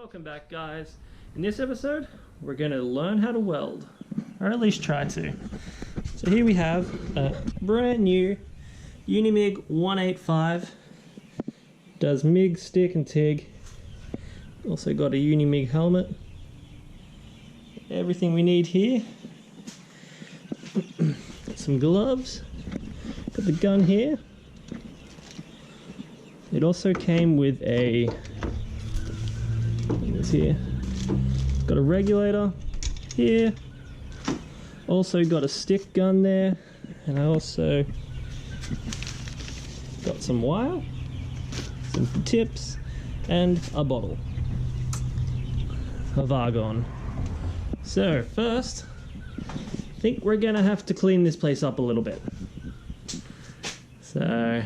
Welcome back, guys. In this episode we're going to learn how to weld, or at least try to. So here we have a brand new MIG 185. Does MIG, stick and TIG. Also got a MIG helmet. Everything we need here. Got some gloves. Got the gun here. It also came with a, it's here, got a regulator here, also got a stick gun there, and I also got some wire, some tips, and a bottle of argon. So first, I think we're gonna have to clean this place up a little bit. So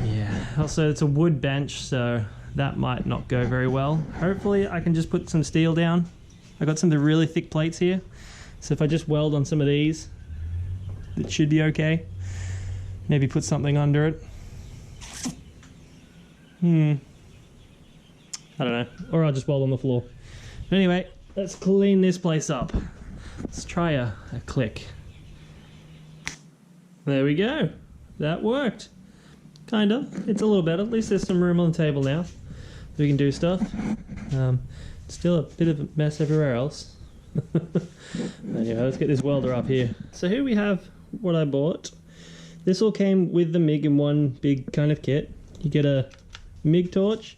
yeah, also it's a wood bench, so that might not go very well. Hopefully I can just put some steel down. I got some of the really thick plates here, so if I just weld on some of these, it should be okay. Maybe put something under it. I don't know, or I'll just weld on the floor. But anyway, let's clean this place up. Let's try a click. There we go. That worked. Kind of. It's a little better. At least there's some room on the table now. We can do stuff. Still a bit of a mess everywhere else. Anyway, let's get this welder up here. So here we have what I bought. This all came with the MIG in one big kind of kit. You get a MIG torch.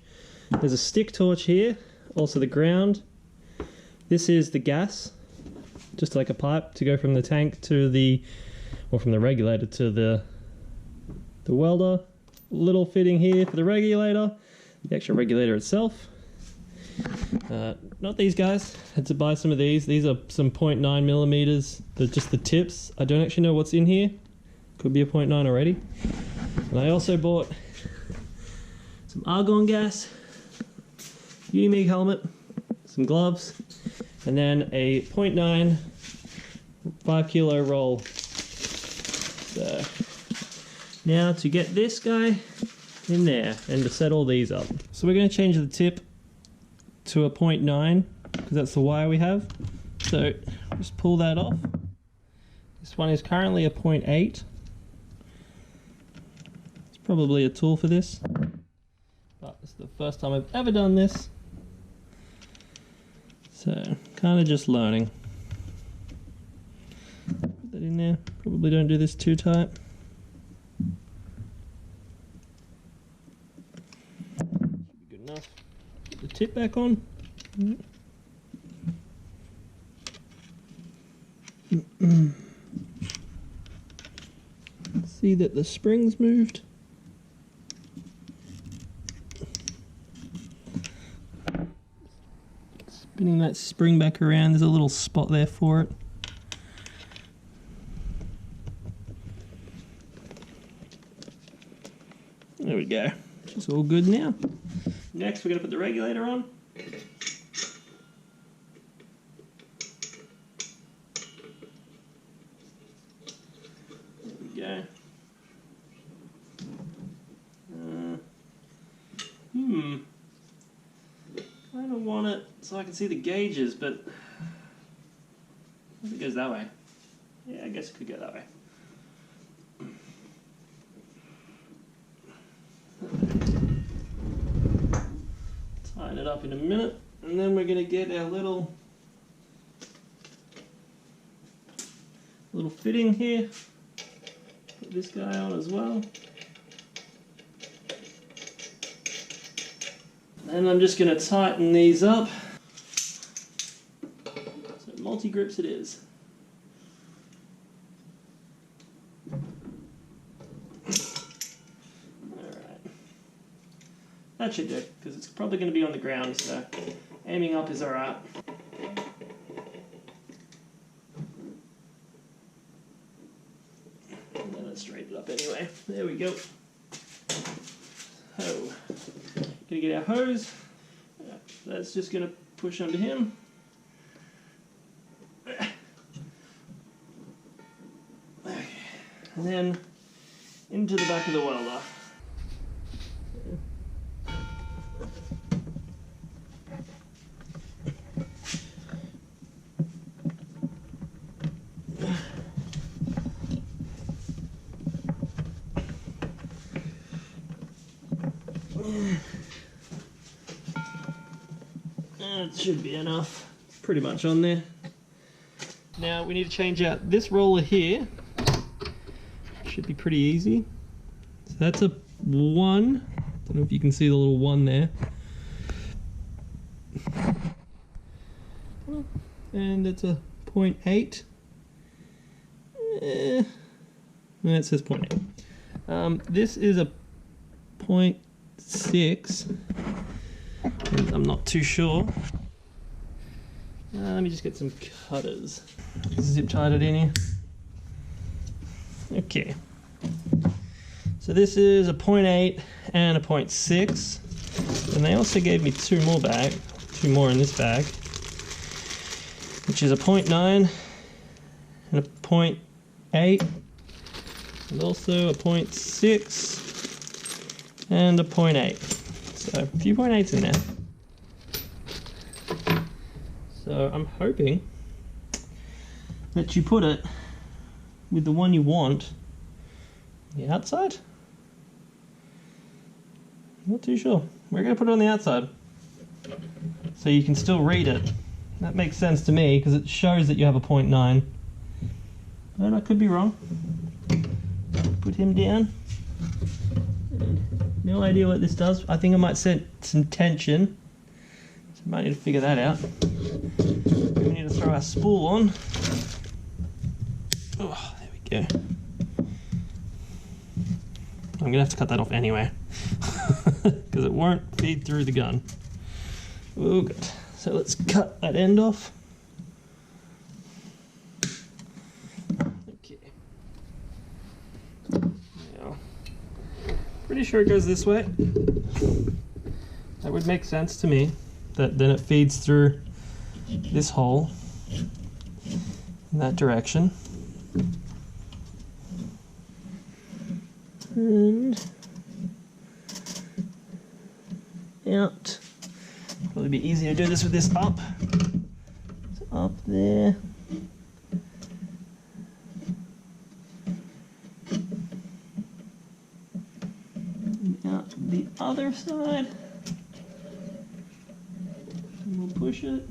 There's a stick torch here. Also the ground. This is the gas. Just like a pipe to go from the tank to the, or from the regulator to the welder. Little fitting here for the regulator, the actual regulator itself. Not these guys. Had to buy some of these. These are some 0.9 millimeters. They're just the tips. I don't actually know what's in here. Could be a 0.9 already. And I also bought some argon gas, MIG helmet, some gloves, and then a 0.9 5 kilo roll. So now to get this guy in there and to set all these up. So we're going to change the tip to a 0.9 because that's the wire we have. So just pull that off. This one is currently a 0.8. It's probably a tool for this, but it's the first time I've ever done this. So kind of just learning. Put that in there. Probably don't do this too tight. Put the tip back on. See that the spring's moved. Spinning that spring back around, there's a little spot there for it. There we go. It's all good now. Next, we're going to put the regulator on. There we go. Kind of want it so I can see the gauges, but if it goes that way. Yeah, I guess it could go that way. Tighten it up in a minute, and then we're going to get our little fitting here. Put this guy on as well. And I'm just going to tighten these up. So multi-grips it is. That should do, because it's probably going to be on the ground, so aiming up is alright. And then let's straighten it up anyway. There we go. Oh, gonna get our hose. That's just going to push under him. And then into the back of the welder. That should be enough. It's pretty much on there. Now we need to change out this roller here. Should be pretty easy. So that's a 1. Don't know if you can see the little 1 there. And it's a 0.8. It says 0.8. This is a 0.6. I'm not too sure. Let me just get some cutters. Zip tied it in here. Okay. So this is a 0.8 and a 0.6. And they also gave me two more in this bag, which is a 0.9 and a 0.8, and also a 0.6 and a 0.8. So a few 0.8s in there. So I'm hoping that you put it with the one you want on the outside. Not too sure. We're going to put it on the outside so you can still read it. That makes sense to me because it shows that you have a 0.9. But I could be wrong. Put him down. No idea what this does. I think I might set some tension. So I might need to figure that out. We need to throw our spool on. Oh, there we go. I'm going to have to cut that off anyway. Because it won't feed through the gun. Oh, good. So let's cut that end off. Okay. Now, pretty sure it goes this way. That would make sense to me. That then it feeds through this hole in that direction. And out. Probably be easier to do this with this up. So up there. And out the other side. And we'll push it.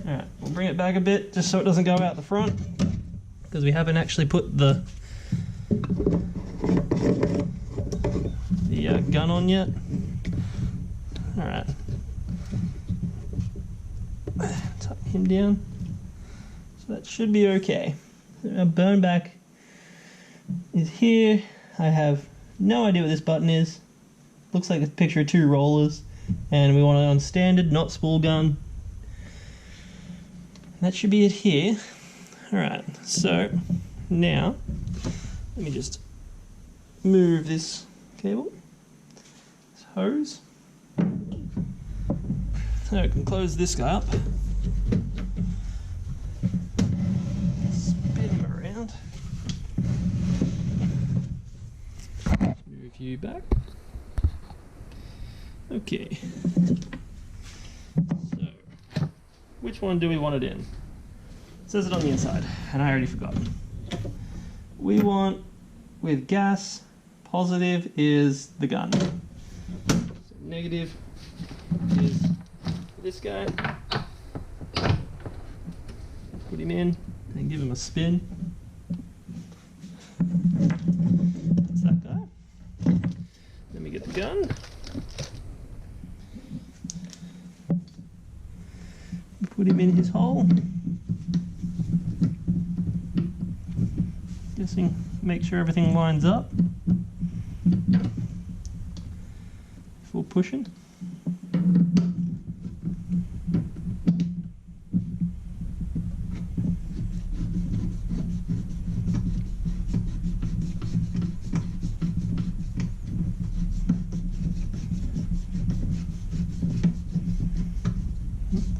Alright, we'll bring it back a bit just so it doesn't go out the front. Because we haven't actually put the gun on yet. Alright. Tuck him down. So that should be okay. So our burn back is here. I have no idea what this button is. Looks like a picture of two rollers. And we want it on standard, not spool gun. That should be it here. Alright, so now let me just move this cable, this hose, so I can close this guy up, spin him around, move you back. Okay, so which one do we want it in? It says it on the inside, and I already forgot. We want with gas. Positive is the gun. So negative is this guy. Put him in and give him a spin. That's that guy. Then we get the gun. Put him in his hole. Guessing, make sure everything lines up. Before pushing.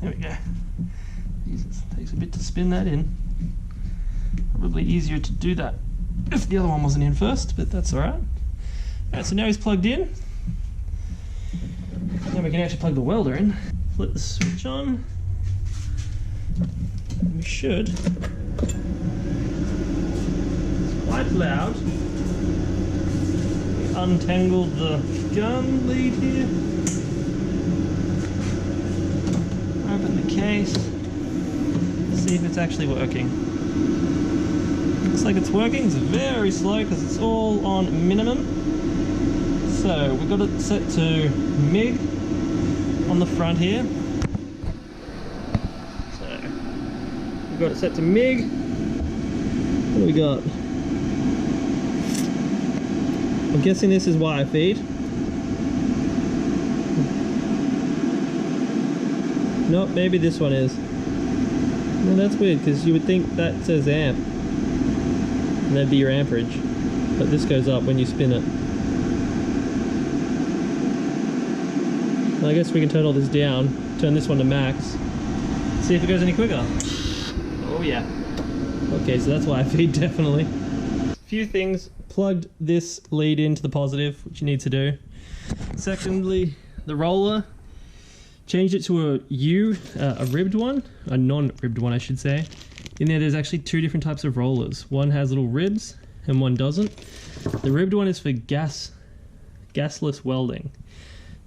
There we go. Jesus, takes a bit to spin that in. Probably easier to do that if the other one wasn't in first, but that's alright. Alright, so now he's plugged in. Now we can actually plug the welder in. Flip the switch on. And we should. It's quite loud. We untangled the gun lead here. it's actually working. Looks like it's working. It's very slow because it's all on minimum. So we've got it set to MIG on the front here. So we've got it set to MIG. What do we got? I'm guessing this is wire feed. Nope, maybe this one is. No, that's weird because you would think that says amp. And that'd be your amperage. But this goes up when you spin it. Well, I guess we can turn all this down, turn this one to max, see if it goes any quicker. Oh yeah. Okay, so that's wire feed, definitely. A few things. Plugged this lead into the positive, which you need to do. Secondly, the roller. Changed it to a ribbed one, a non-ribbed one I should say. In there there's actually two different types of rollers. One has little ribs and one doesn't. The ribbed one is for gasless welding.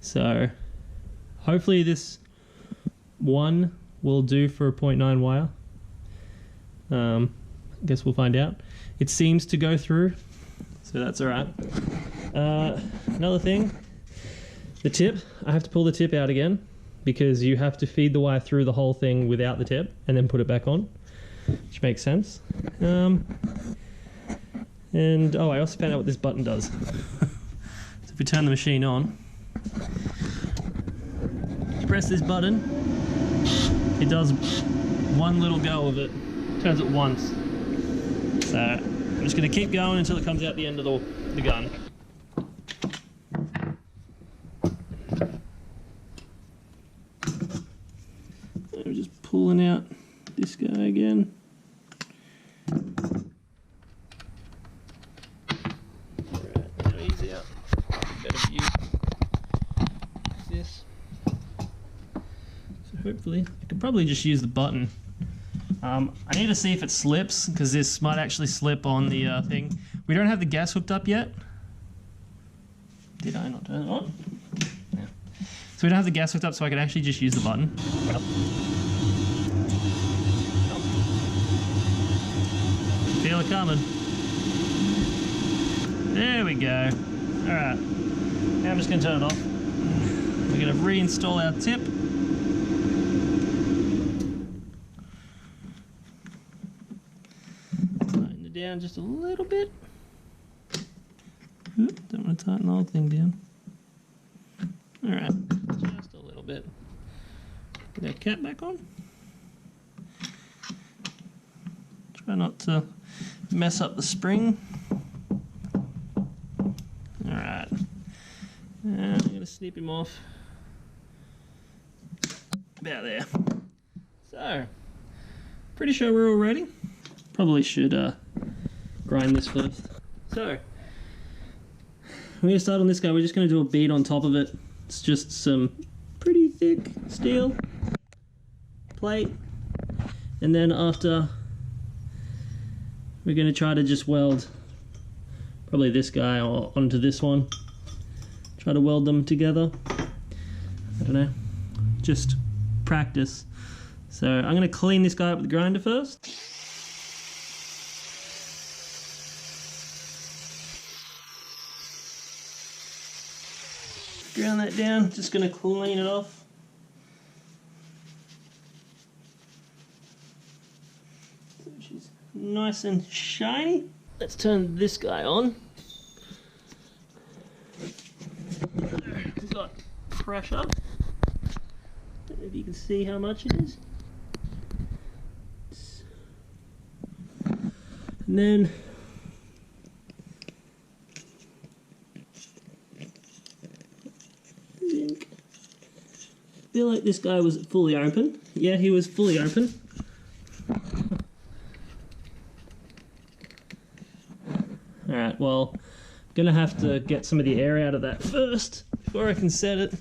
So hopefully this one will do for a 0.9 wire. I guess we'll find out. It seems to go through, so that's alright. Another thing, the tip. I have to pull the tip out again, because you have to feed the wire through the whole thing without the tip and then put it back on, which makes sense. And oh, I also found out what this button does. So if we turn the machine on, you press this button, it does one little go of it, turns it once. So I'm just going to keep going until it comes out the end of the gun. I'm just pulling out this guy again. Alright, now he's out. Better view. This. So hopefully, I could probably just use the button. I need to see if it slips, because this might actually slip on the thing. We don't have the gas hooked up yet. Did I not turn it on? Yeah. So we don't have the gas hooked up, so I can actually just use the button. Yep. Feel it coming. There we go. Alright. Now I'm just going to turn it off. We're going to reinstall our tip. Tighten it down just a little bit. Oop, don't want to tighten the whole thing down. Alright, just a little bit. Get our cap back on. Try not to mess up the spring. Alright. And I'm going to snip him off. About there. So, pretty sure we're all ready. Probably should grind this first. So, we're going to start on this guy. We're just going to do a bead on top of it. It's just some pretty thick steel plate. And then after, we're going to try to just weld probably this guy onto this one. Try to weld them together. I don't know. Just practice. So I'm going to clean this guy up with the grinder first. Ground that down, just going to clean it off. So she's nice and shiny. Let's turn this guy on. We've got pressure. Don't know if you can see how much it is. And then I feel like this guy was fully open. Yeah, he was fully open. Alright, well, I'm gonna have to get some of the air out of that first before I can set it.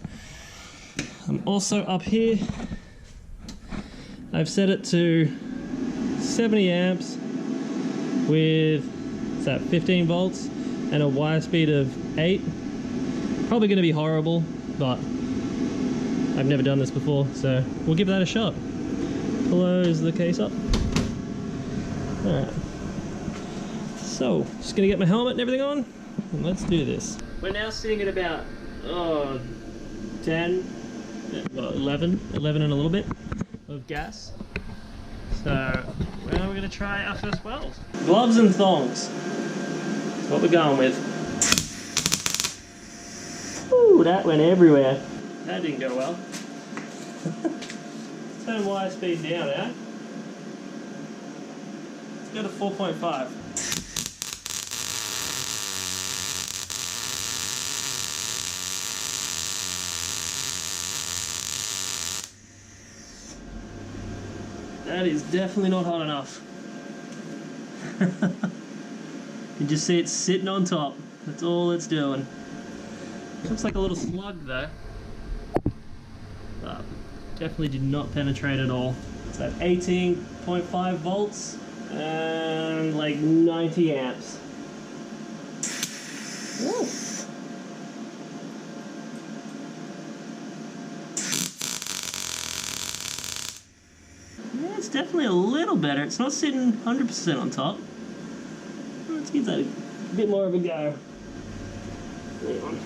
I'm also up here. I've set it to 70 amps with, what's that, 15 volts and a wire speed of 8. Probably gonna be horrible, but I've never done this before, so we'll give that a shot. Close the case up. Alright. So, just gonna get my helmet and everything on, and let's do this. We're now sitting at about 11 and a little bit of gas. So now we're gonna try our first weld. Gloves and thongs. That's what we're going with. Ooh, that went everywhere. That didn't go well. Turn wire speed down now. Let's go to 4.5. That is definitely not hot enough. You just see it sitting on top. That's all it's doing. Looks like a little slug though. But definitely did not penetrate at all. It's at 18.5 volts and like 90 amps. Woo. Yeah, it's definitely a little better. It's not sitting 100% on top. Let's give that a bit more of a go. Hang on.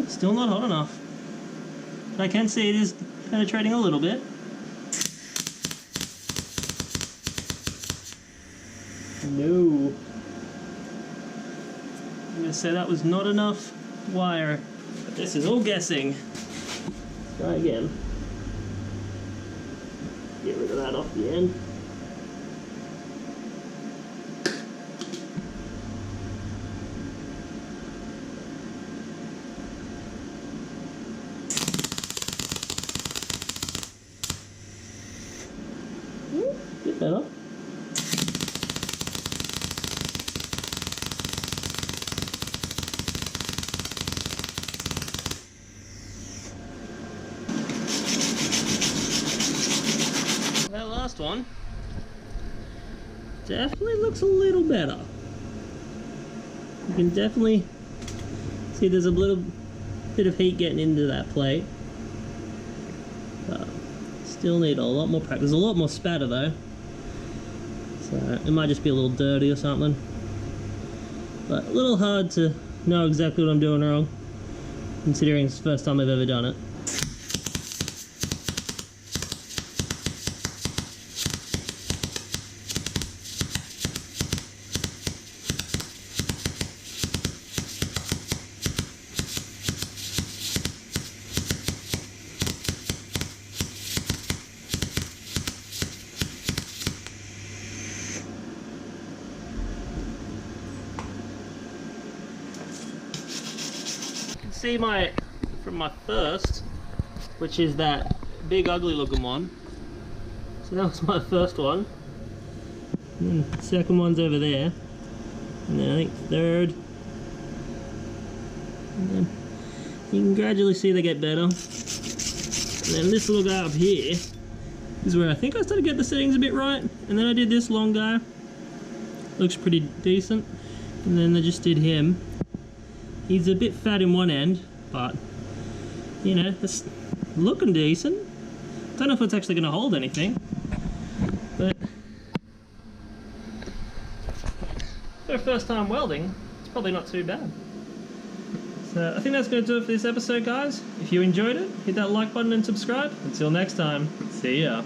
Still not hot enough. I can see it is penetrating a little bit. No. I'm going to say that was not enough wire. But this is all guessing. Let's try again. Get rid of that off the end. Bit better. That last one definitely looks a little better. You can definitely see there's a little bit of heat getting into that plate. But still need a lot more practice. There's a lot more spatter though. So it might just be a little dirty or something. But a little hard to know exactly what I'm doing wrong, considering it's the first time I've ever done it. See from my first, which is that big ugly looking one. So that was my first one. And then the second one's over there. And then I think third. And then you can gradually see they get better. And then this little guy up here is where I think I started to get the settings a bit right. And then I did this long guy. Looks pretty decent. And then I just did him. He's a bit fat in one end, but you know, it's looking decent. Don't know if it's actually going to hold anything, but for a first time welding, it's probably not too bad. So I think that's going to do it for this episode, guys. If you enjoyed it, hit that like button and subscribe. Until next time, see ya.